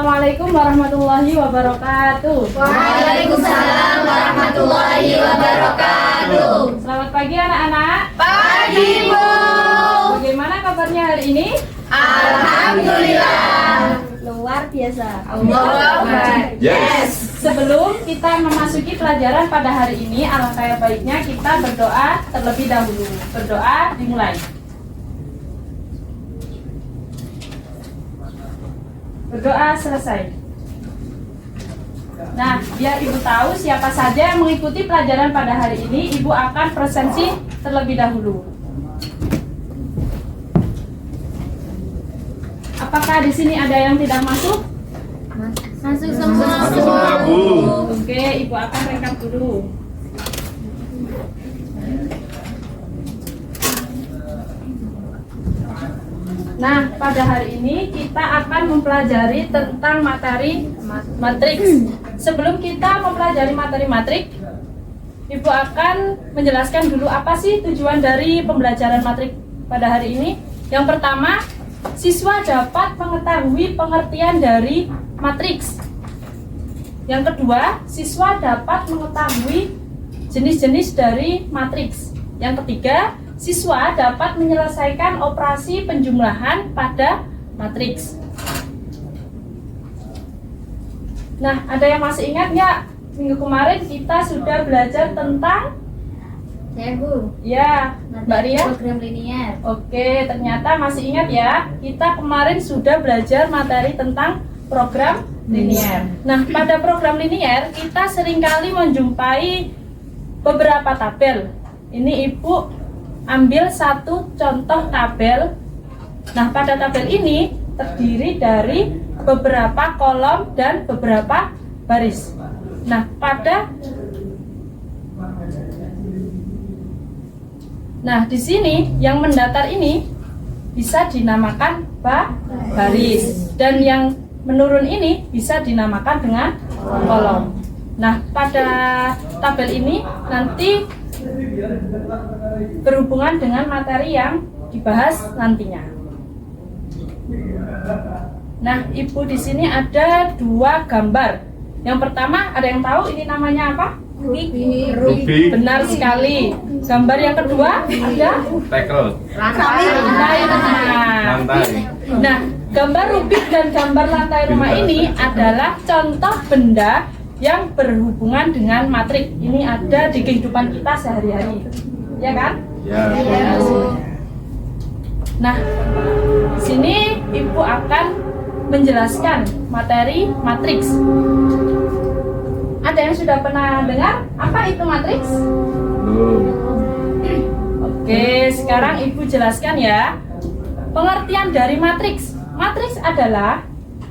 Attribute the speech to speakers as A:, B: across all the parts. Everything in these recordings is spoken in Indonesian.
A: Assalamualaikum warahmatullahi wabarakatuh.
B: Waalaikumsalam warahmatullahi wabarakatuh.
A: Selamat pagi anak-anak.
B: Pagi, Bu.
A: Bagaimana kabarnya hari ini?
B: Alhamdulillah.
A: Luar biasa.
B: Allahu Akbar.
C: Yes.
A: Sebelum kita memasuki pelajaran pada hari ini, alangkah baiknya kita berdoa terlebih dahulu. Berdoa dimulai. Berdoa selesai. Nah, biar Ibu tahu siapa saja yang mengikuti pelajaran pada hari ini, Ibu akan presensi terlebih dahulu. Apakah di sini ada yang tidak masuk?
B: Masuk semua.
C: Masuk semua, Bu.
A: Oke, Ibu akan rekap dulu. Nah, pada hari ini kita akan mempelajari tentang materi matriks. Sebelum kita mempelajari materi matriks, Ibu akan menjelaskan dulu apa sih tujuan dari pembelajaran matriks pada hari ini. Yang pertama, siswa dapat mengetahui pengertian dari matriks. Yang kedua, siswa dapat mengetahui jenis-jenis dari matriks. Yang ketiga, siswa dapat menyelesaikan operasi penjumlahan pada matriks. Nah, ada yang masih ingat nggak? Minggu kemarin kita sudah belajar tentang
B: Saya, Bu.
A: ya, Mbak Ria.
B: Program linear.
A: Oke, ternyata masih ingat ya. Kita kemarin sudah belajar materi tentang program linear. Nah, pada program linear kita seringkali menjumpai beberapa tabel. Ini Ibu ambil satu contoh tabel. Nah, pada tabel ini terdiri dari beberapa kolom dan beberapa baris. Nah, di sini yang mendatar ini bisa dinamakan baris, dan yang menurun ini bisa dinamakan dengan kolom. Nah, pada tabel ini nanti berhubungan dengan materi yang dibahas nantinya. Nah, Ibu di sini ada dua gambar. Yang pertama, ada yang tahu ini namanya apa?
C: Rubik.
A: Benar sekali. Gambar yang kedua ada
C: Tackle.
A: lantai rumah.
C: Lantai.
A: Nah, gambar rubik dan gambar lantai rumah ini adalah contoh benda yang berhubungan dengan matriks. Ini ada di kehidupan kita sehari-hari, ya kan?
C: Ya.
A: Nah, di sini Ibu akan menjelaskan materi matriks. Ada yang sudah pernah dengar apa itu matriks?
C: Belum.
A: Oke, sekarang Ibu jelaskan ya. Pengertian dari matriks. Matriks adalah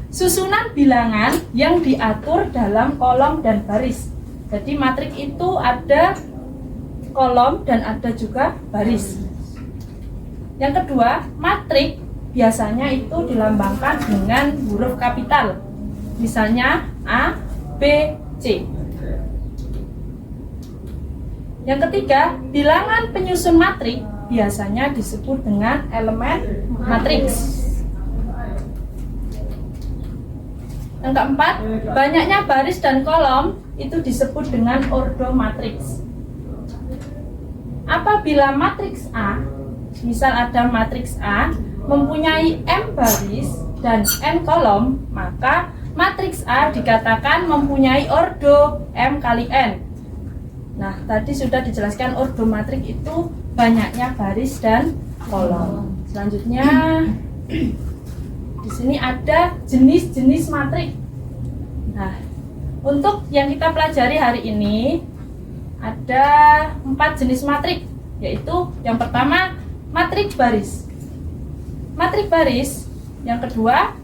A: susunan bilangan yang diatur dalam kolom dan baris. Jadi matriks itu ada kolom dan ada juga baris. Yang kedua, matriks biasanya itu dilambangkan dengan huruf kapital. Misalnya A, B, C. Yang ketiga, bilangan penyusun matriks biasanya disebut dengan elemen matriks. Yang keempat, banyaknya baris dan kolom itu disebut dengan ordo matriks. Apabila matriks A, misal ada matriks A mempunyai M baris dan N kolom, maka matriks A dikatakan mempunyai ordo M kali N. Nah, tadi sudah dijelaskan ordo matriks itu banyaknya baris dan kolom. Selanjutnya di sini ada jenis-jenis matriks. Nah, untuk yang kita pelajari hari ini ada 4 jenis matriks, yaitu yang pertama matriks baris. Matriks baris, yang kedua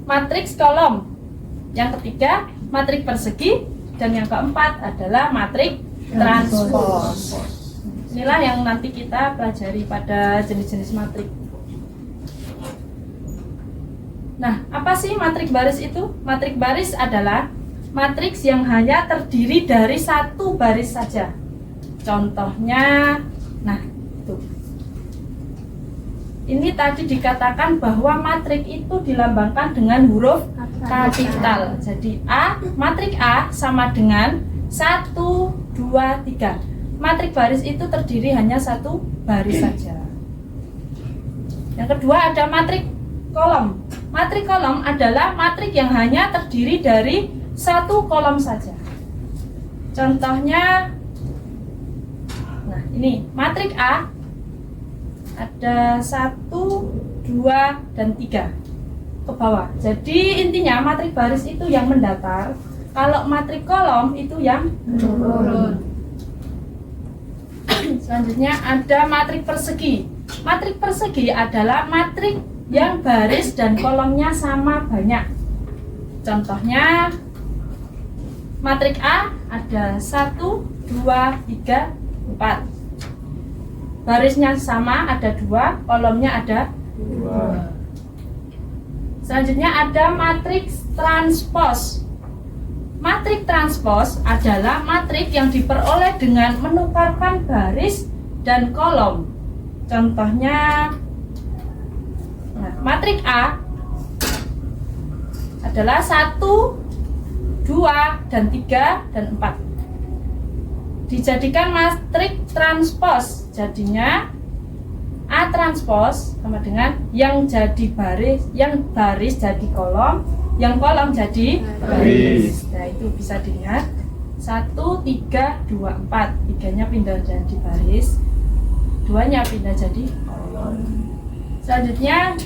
A: matriks kolom, yang ketiga matriks persegi, dan yang keempat adalah matriks transpose. Inilah yang nanti kita pelajari pada jenis-jenis matriks. Nah, apa sih matriks baris itu? Matriks baris adalah matriks yang hanya terdiri dari satu baris saja. Contohnya, nah itu. Ini tadi dikatakan bahwa matriks itu dilambangkan dengan huruf kapital. Jadi matrik A sama dengan 1, 2, 3. Matrik baris itu terdiri hanya satu baris saja. Yang kedua ada matrik kolom. Matrik kolom adalah matrik yang hanya terdiri dari satu kolom saja. Contohnya, nah ini matrik A ada 1, 2, dan 3 ke bawah. Jadi intinya matrik baris itu yang mendatar, kalau matrik kolom itu yang menurun. Selanjutnya ada matrik persegi. Matrik persegi adalah matrik yang baris dan kolomnya sama banyak. Contohnya matrik A ada 1, 2, 3, 4. Barisnya sama ada 2, kolomnya ada 2. Selanjutnya ada matriks transpos. Matrik transpos adalah matrik yang diperoleh dengan menukarkan baris dan kolom. Contohnya, nah, matrik A adalah 1, 2, dan 3, dan 4. Dijadikan matrik transpos, jadinya A transpos sama dengan yang jadi baris, yang baris jadi kolom, yang kolom jadi baris. Nah itu bisa dilihat 1, 3, 2, 4. 3-nya pindah jadi baris, 2-nya pindah jadi kolom. Selanjutnya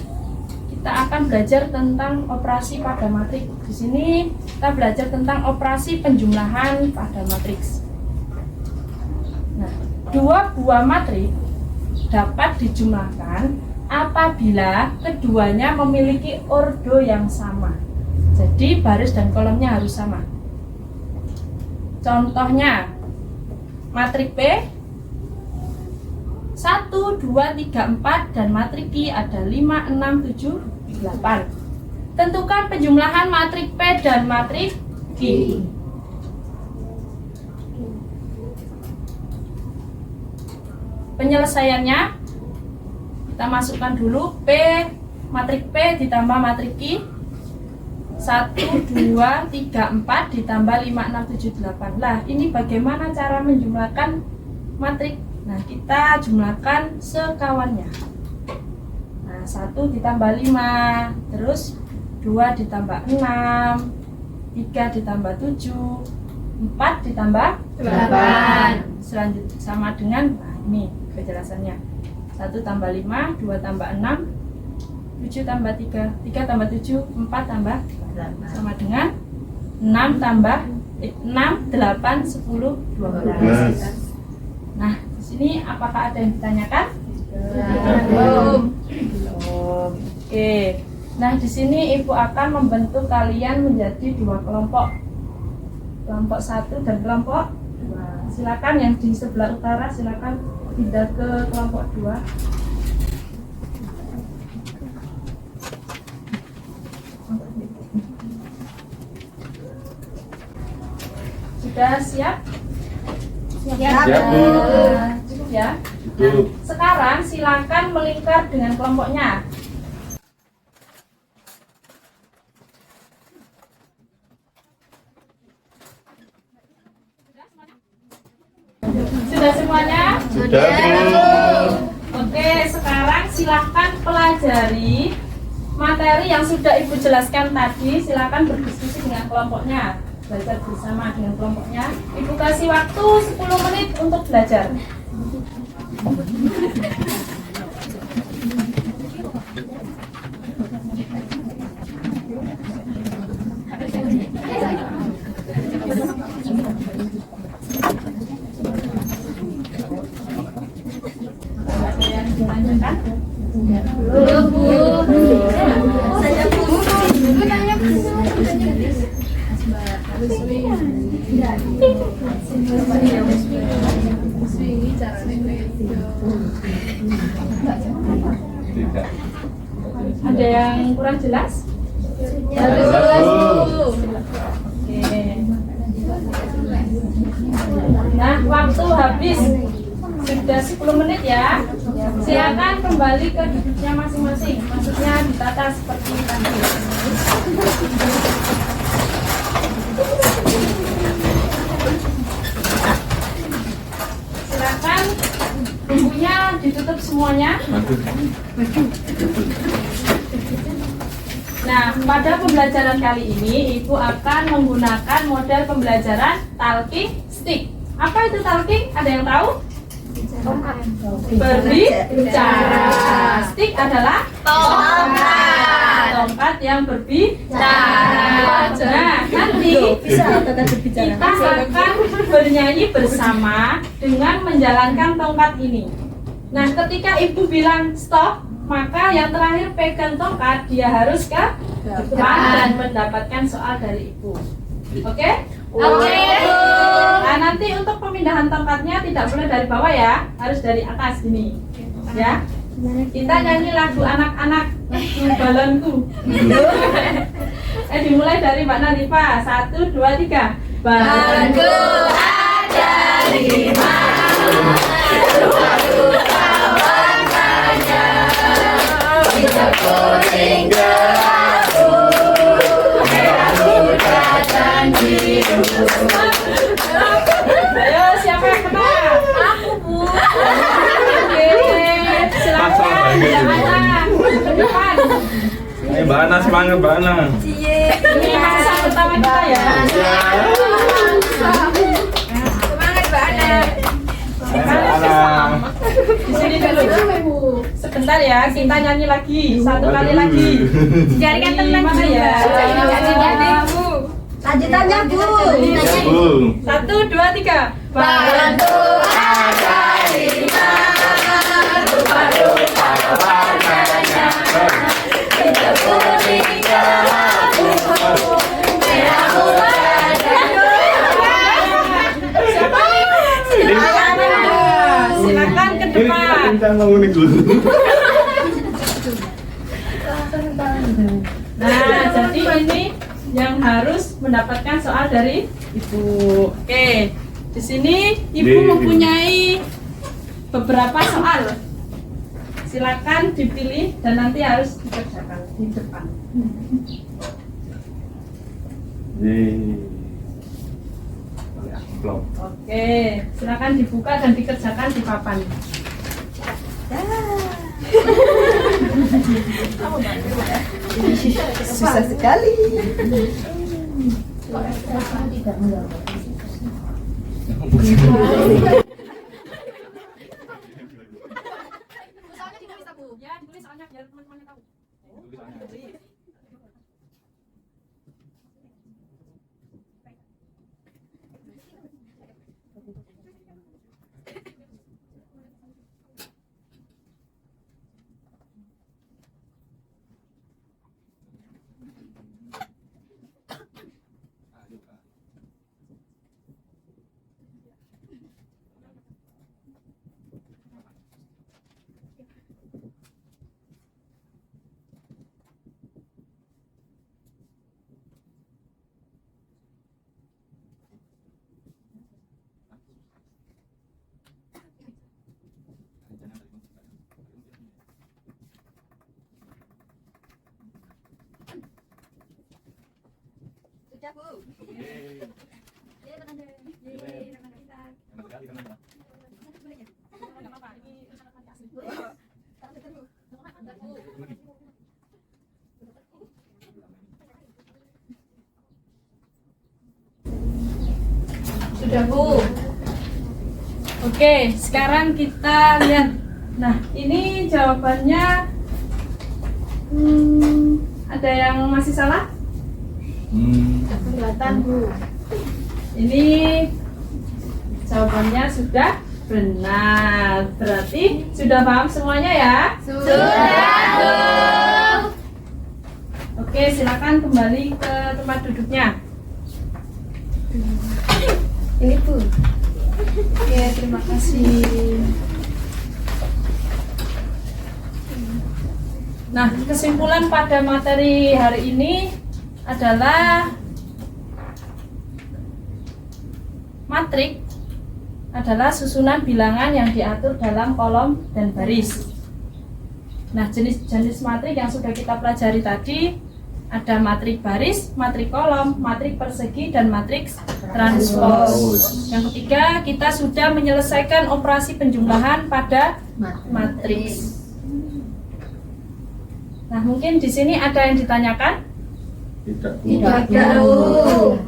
A: kita akan belajar tentang operasi pada matriks. Di sini kita belajar tentang operasi penjumlahan pada matriks. Nah, 2 buah matriks dapat dijumlahkan apabila keduanya memiliki ordo yang sama. Jadi baris dan kolomnya harus sama. Contohnya matrik P 1, 2, 3, 4 dan matrik Q ada 5, 6, 7, 8. Tentukan penjumlahan matrik P dan matrik Q. Penyelesaiannya kita masukkan dulu matrik P ditambah matrik Q 1, 2, 3, 4 ditambah 5, 6, 7, 8. Lah ini bagaimana cara menjumlahkan matrik? Nah kita jumlahkan sekawannya. Nah 1 ditambah 5, terus 2 ditambah 6, 3 ditambah 7, 4 ditambah 8. Selanjutnya sama dengan, nah ini penjelasannya. 1 tambah 5, 2 tambah 6, 7 tambah 3, 3 tambah 7, 4 tambah 8. Sama dengan 6 tambah 6, 8, 10, 12. Nah, di sini apakah ada yang ditanyakan? Belum. Oke. Nah, di sini Ibu akan membentuk kalian menjadi 2 kelompok. Kelompok 1 dan kelompok 2. Silakan yang di sebelah utara silakan pindah ke kelompok 2. Sudah siap?
C: Siap, Bu.
A: Cukup ya?
C: Cukup.
A: Sekarang silakan melingkar dengan kelompoknya. Sudah semuanya?
C: Sudah, Bu.
A: Oke, sekarang silakan pelajari materi yang sudah Ibu jelaskan tadi. Silakan berdiskusi dengan kelompoknya, belajar bersama dengan kelompoknya. Ibu kasih waktu 10 menit untuk belajar. Ada yang ditanyakan?
B: Belum, Bu. Saya Bu nanya
C: Tidak.
A: Ada yang kurang jelas?
C: Jelas, Bu.
A: Oke. Nah, waktu habis. Sudah 10 menit ya. Silakan kembali ke duduknya masing-masing. Maksudnya ditata seperti tadi. Silakan bukunya ditutup semuanya. Nah, pada pembelajaran kali ini Ibu akan menggunakan model pembelajaran talking stick. Apa itu talking? Ada yang tahu? Berbicara. Stick adalah tongkat yang berbicara. Nah, nanti kita akan bernyanyi bersama dengan menjalankan tongkat ini. Nah, ketika Ibu bilang stop, maka yang terakhir pegang tongkat, dia harus ke depan dan mendapatkan soal dari Ibu. Oke? Oke. Nah, nanti untuk pemindahan tongkatnya tidak boleh dari bawah ya, harus dari atas gini. Ya. Kita nyanyi lagu anak-anak, lagu balonku. Dimulai dari Mbak Nadifa. 1, 2, 3.
B: Balonku ada 5, rupa-rupa warnanya, hijau kuning kelabu, merah muda dan biru.
A: Ayo, siapa yang kenal?
B: Aku, Bu.
A: Oke, silakan. Anak, ke depan.
C: Ayo Mbak Ana, semangat Mbak Ana.
A: Ini masa pertama kita ya.
B: Semangat, Mbak Ana.
A: Di sini dulu. Sebentar ya, kita nyanyi lagi. 1 kali lagi.
B: Jadikan tenang
A: Mana ya?
B: Lanjutannya, Bu.
C: Bu.
A: 1, 2, 3.
B: Balonku ada 5, rupa-rupa warnanya, hijau kuning kelabu, merah muda dan
A: Siapa? Silakan ke
C: Ini
A: depan.
C: kencang ngomong nih dulu.
A: Nah, jadi ini yang harus mendapatkan soal dari Ibu. Oke, di sini Ibu mempunyai beberapa soal. Silakan dipilih dan nanti harus dikerjakan di depan.
C: Amplop.
A: Oke, silakan dibuka dan dikerjakan di papan.
B: susah sekali.
A: Ya, ditulis soalnya biar teman-temannya tahu.
B: Sudah, Bu.
A: Sudah, Bu. Oke, sekarang kita lihat. Nah, ini jawabannya ada yang masih salah? Kelihatan, Bu. Ini jawabannya sudah benar. Berarti sudah paham semuanya ya?
B: Sudah, Bu.
A: Oke, silakan kembali ke tempat duduknya.
B: Ini, Bu.
A: Oke, terima kasih. Nah, kesimpulan pada materi hari ini adalah matrik adalah susunan bilangan yang diatur dalam kolom dan baris. Nah, jenis-jenis matrik yang sudah kita pelajari tadi ada matrik baris, matrik kolom, matrik persegi, dan matrik transpose. Yang ketiga, kita sudah menyelesaikan operasi penjumlahan pada matriks. Nah, mungkin di sini ada yang ditanyakan?
C: Tidak.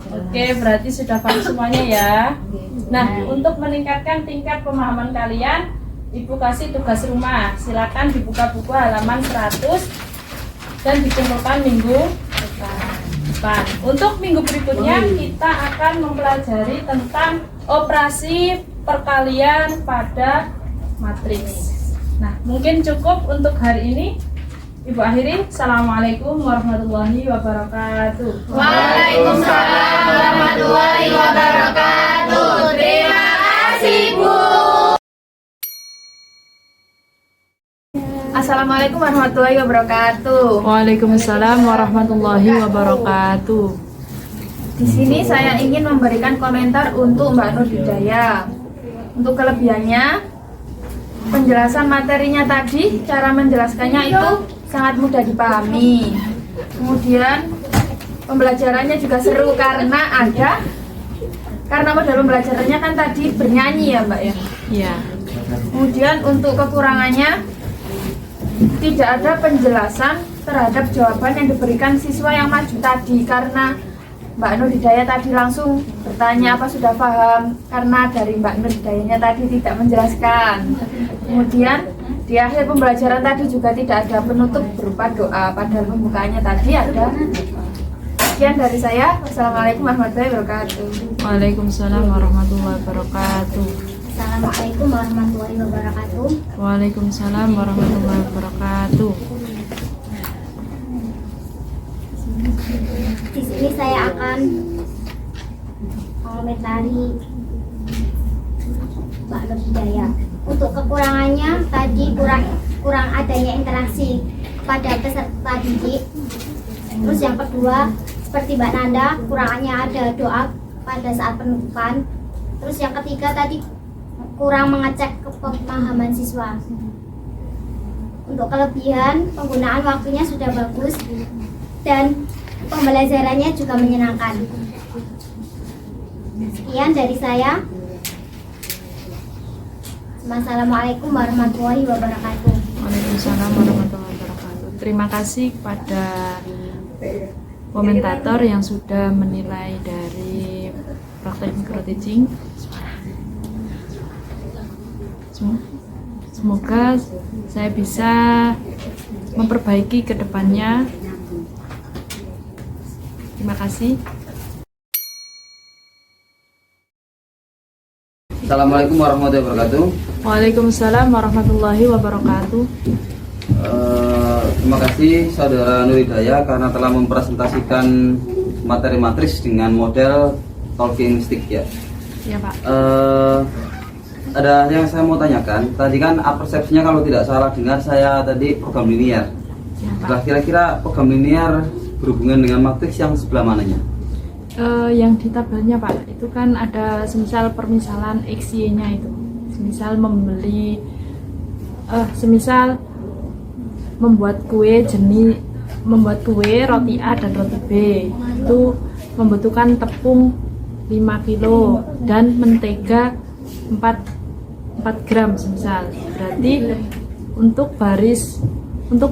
A: Oke, berarti sudah paham semuanya ya. Nah, untuk meningkatkan tingkat pemahaman kalian, Ibu kasih tugas rumah. Silakan dibuka buku halaman 100 dan dikumpulkan minggu depan. Untuk minggu berikutnya kita akan mempelajari tentang operasi perkalian pada matriks. Nah, mungkin cukup untuk hari ini. Ibu akhiri. Assalamualaikum warahmatullahi wabarakatuh.
B: Waalaikumsalam warahmatullahi wabarakatuh. Terima kasih, Bu. Assalamualaikum warahmatullahi wabarakatuh.
A: Waalaikumsalam warahmatullahi wabarakatuh.
B: Di sini saya ingin memberikan komentar untuk Mbak Nur Hidayah. Untuk kelebihannya, penjelasan materinya tadi, cara menjelaskannya itu sangat mudah dipahami. Kemudian pembelajarannya juga seru karena model pembelajarannya kan tadi bernyanyi ya Mbak ya.
A: Iya.
B: Kemudian untuk kekurangannya, tidak ada penjelasan terhadap jawaban yang diberikan siswa yang maju tadi karena Mbak Nur Hidayah tadi langsung bertanya apa sudah paham karena dari Mbak Nur Hidayahnya tadi tidak menjelaskan. Kemudian di akhir pembelajaran tadi juga tidak ada penutup berupa doa, padahal pembukaannya tadi ada. Sekian dari saya. Wassalamualaikum warahmatullahi wabarakatuh.
A: Waalaikumsalam warahmatullahi wabarakatuh.
D: Assalamualaikum warahmatullahi wabarakatuh.
A: Waalaikumsalam warahmatullahi wabarakatuh.
D: Di sini saya akan mengomentari Mbak Nur Hidayah. Untuk kekurangannya tadi kurang adanya interaksi pada peserta didik. Terus yang kedua, seperti Mbak Nanda, kurangannya ada doa pada saat penutupan. Terus yang ketiga tadi kurang mengecek pemahaman siswa. Untuk kelebihan, penggunaan waktunya sudah bagus dan pembelajarannya juga menyenangkan. Sekian dari saya. Wassalamualaikum warahmatullahi wabarakatuh.
A: Waalaikumsalam warahmatullahi wabarakatuh. Terima kasih kepada komentator yang sudah menilai dari praktek micro teaching. Semoga saya bisa memperbaiki ke depannya. Terima kasih.
E: Assalamualaikum warahmatullahi wabarakatuh.
A: Waalaikumsalam warahmatullahi wabarakatuh.
E: Terima kasih Saudara Nur Hidayah karena telah mempresentasikan materi matriks dengan model talking stick ya.
A: Ya Pak.
E: Ada yang saya mau tanyakan. Tadi kan persepsinya kalau tidak salah dengar saya tadi program linear.
A: Ya, Pak.
E: Nah, kira-kira program linear berhubungan dengan matriks yang sebelah mananya?
A: Yang di tabelnya Pak, itu kan ada semisal permisalan XY-nya itu. Semisal semisal membuat kue roti A dan roti B itu membutuhkan tepung 5 kilo dan mentega 4 gram semisal. Berarti untuk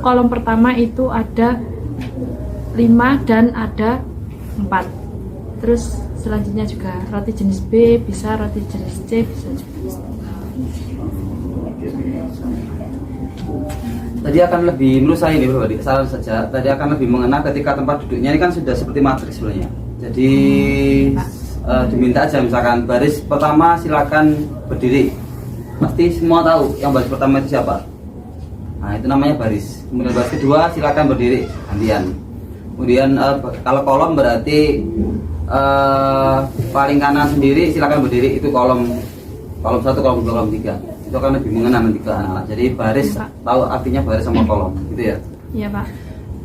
A: kolom pertama itu ada 5 dan ada 4. Terus selanjutnya juga roti jenis B bisa, roti jenis C bisa juga.
E: Tadi akan lebih, menurut saya ini pribadi, saran saja, tadi akan lebih mengena ketika tempat duduknya ini kan sudah seperti matriks sebenarnya. Jadi diminta aja misalkan baris pertama silakan berdiri. Pasti semua tahu yang baris pertama itu siapa. Nah itu namanya baris. Kemudian baris kedua silakan berdiri gantian. Kemudian kalau kolom berarti paling kanan sendiri silakan berdiri, itu kolom 1, kolom 2, kolom 3. Itu akan lebih mengena nanti ke anak-anak. Jadi baris tahu artinya baris sama kolom gitu ya.
A: Iya Pak.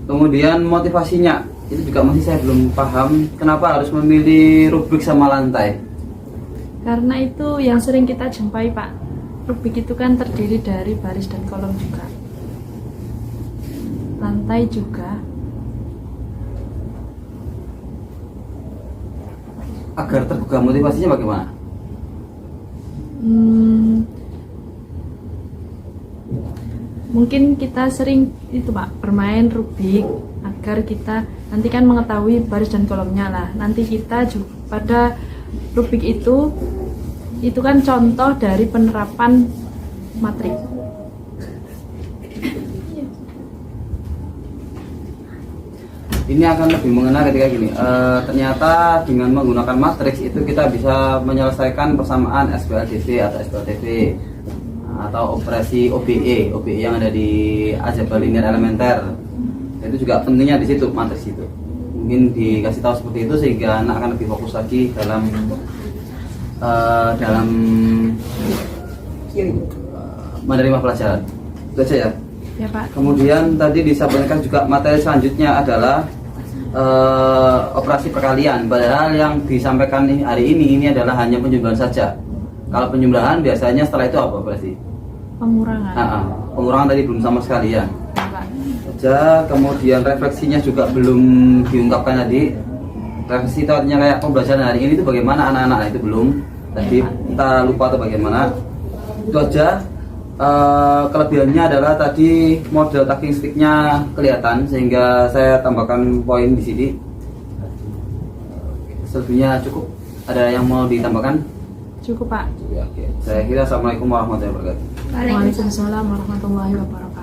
E: Kemudian motivasinya itu juga masih saya belum paham kenapa harus memilih rubrik sama lantai.
A: Karena itu yang sering kita jumpai, Pak. Rubik itu kan terdiri dari baris dan kolom juga. Lantai juga.
E: Agar terbuka motivasinya bagaimana?
A: Mungkin kita sering itu, Pak, bermain rubik agar kita nanti kan mengetahui baris dan kolomnya lah. Nanti kita juga pada rubik itu kan contoh dari penerapan matrik.
E: Ini akan lebih mengena ketika gini, ternyata dengan menggunakan matriks itu kita bisa menyelesaikan persamaan SPLDV atau SPLTV atau operasi OBE yang ada di algebra linear elementer. Itu juga pentingnya di situ, matriks itu. Mungkin dikasih tahu seperti itu sehingga anak akan lebih fokus lagi dalam menerima pelajaran. Itu aja ya.
A: Ya, Pak.
E: Kemudian tadi disampaikan juga materi selanjutnya adalah operasi perkalian. Padahal yang disampaikan hari ini adalah hanya penjumlahan saja. Kalau penjumlahan biasanya setelah itu apa operasi?
A: Pengurangan.
E: Pengurangan tadi belum sama sekali ya.
A: Ya, Pak.
E: Kemudian refleksinya juga belum diungkapkan tadi. Refleksi itu artinya kayak pembelajaran hari ini itu bagaimana anak-anak itu belum. Tadi kita lupa atau bagaimana. Itu aja. Kelebihannya adalah tadi model talking stick-nya kelihatan sehingga saya tambahkan poin di sini. Selebihnya cukup. Ada yang mau ditambahkan?
A: Cukup, Pak.
E: Oke. Saya kira assalamualaikum warahmatullahi wabarakatuh.
A: Waalaikumsalam warahmatullahi wabarakatuh.